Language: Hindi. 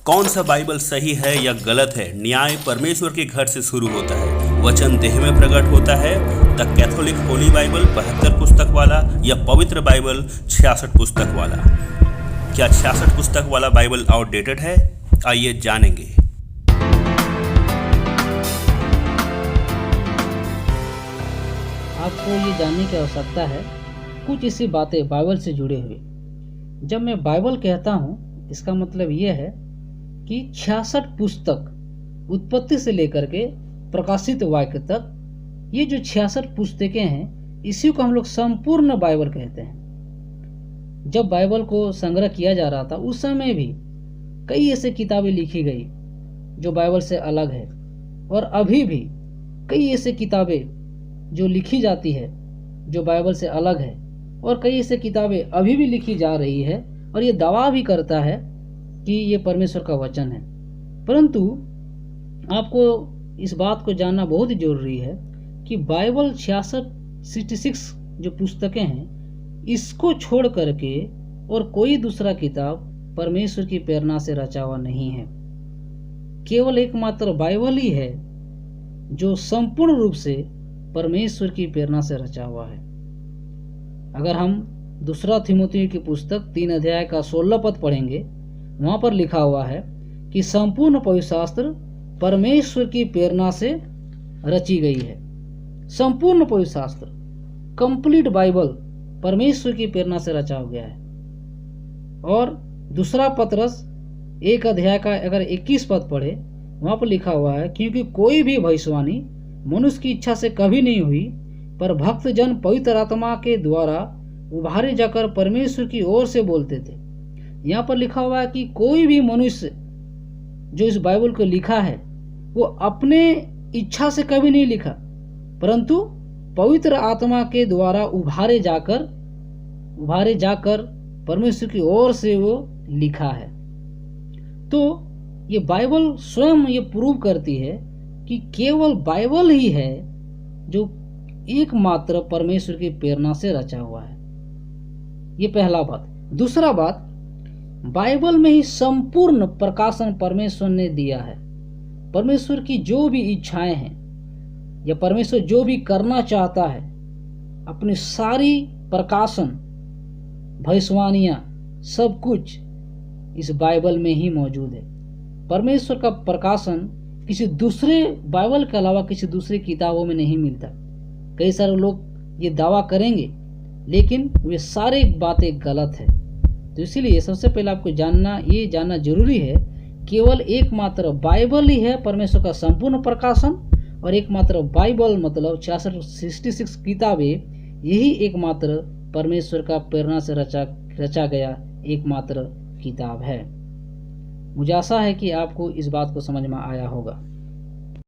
कौन सा बाइबल सही है या गलत है? न्याय परमेश्वर के घर से शुरू होता है। वचन देह में प्रकट होता है। द कैथोलिक होली बाइबल 72 पुस्तक वाला या पवित्र बाइबल 66 पुस्तक वाला? क्या 66 पुस्तक वाला बाइबल आउटडेटेड है? आइए जानेंगे। आपको ये जानने की आवश्यकता है कुछ ऐसी बातें बाइबल से जुड़े हुए। जब मैं बाइबल कहता हूँ, इसका मतलब ये है कि 66 पुस्तक उत्पत्ति से लेकर के प्रकाशित वाक्य तक, ये जो 66 पुस्तकें हैं, इसी को हम लोग संपूर्ण बाइबल कहते हैं। जब बाइबल को संग्रह किया जा रहा था, उस समय भी कई ऐसे किताबें लिखी गई जो बाइबल से अलग है, और अभी भी कई ऐसे किताबें जो लिखी जाती है जो बाइबल से अलग है, और कई ऐसे किताबें अभी भी लिखी जा रही है और ये दावा भी करता है कि ये परमेश्वर का वचन है। परंतु आपको इस बात को जानना बहुत ही जरूरी है कि बाइबल 66 जो पुस्तकें हैं, इसको छोड़ करके और कोई दूसरा किताब परमेश्वर की प्रेरणा से रचा हुआ नहीं है। केवल एकमात्र बाइबल ही है जो संपूर्ण रूप से परमेश्वर की प्रेरणा से रचा हुआ है। अगर हम दूसरा थिमोथी की पुस्तक 3 अध्याय का 16 पद पढ़ेंगे, वहां पर लिखा हुआ है कि संपूर्ण पवित्र शास्त्र परमेश्वर की प्रेरणा से रची गई है। संपूर्ण पवित्र शास्त्र, कंप्लीट बाइबल परमेश्वर की प्रेरणा से रचा हो गया है। और दूसरा पतरस 1 अध्याय का अगर 21 पद पढ़े, वहां पर लिखा हुआ है, क्योंकि कोई भी भविष्यवाणी मनुष्य की इच्छा से कभी नहीं हुई, पर भक्त जन पवित्र आत्मा के द्वारा उभारे जाकर परमेश्वर की ओर से बोलते थे। यहाँ पर लिखा हुआ है कि कोई भी मनुष्य जो इस बाइबल को लिखा है, वो अपने इच्छा से कभी नहीं लिखा, परंतु पवित्र आत्मा के द्वारा उभारे जाकर परमेश्वर की ओर से वो लिखा है। तो ये बाइबल स्वयं ये प्रूव करती है कि केवल बाइबल ही है जो एकमात्र परमेश्वर की प्रेरणा से रचा हुआ है। ये पहला बात। दूसरा बात, बाइबल में ही संपूर्ण प्रकाशन परमेश्वर ने दिया है। परमेश्वर की जो भी इच्छाएं हैं या परमेश्वर जो भी करना चाहता है, अपनी सारी प्रकाशन, भविष्यवाणियां, सब कुछ इस बाइबल में ही मौजूद है। परमेश्वर का प्रकाशन किसी दूसरे बाइबल के अलावा किसी दूसरी किताबों में नहीं मिलता। कई सारे लोग ये दावा करेंगे, लेकिन वे सारे बातें गलत है। तो इसीलिए सबसे पहले आपको जानना जरूरी है, केवल एकमात्र बाइबल ही है परमेश्वर का संपूर्ण प्रकाशन, और एकमात्र बाइबल मतलब 66 किताबें, यही एकमात्र परमेश्वर का प्रेरणा से रचा गया एकमात्र किताब है। मुझे आशा है कि आपको इस बात को समझ में आया होगा।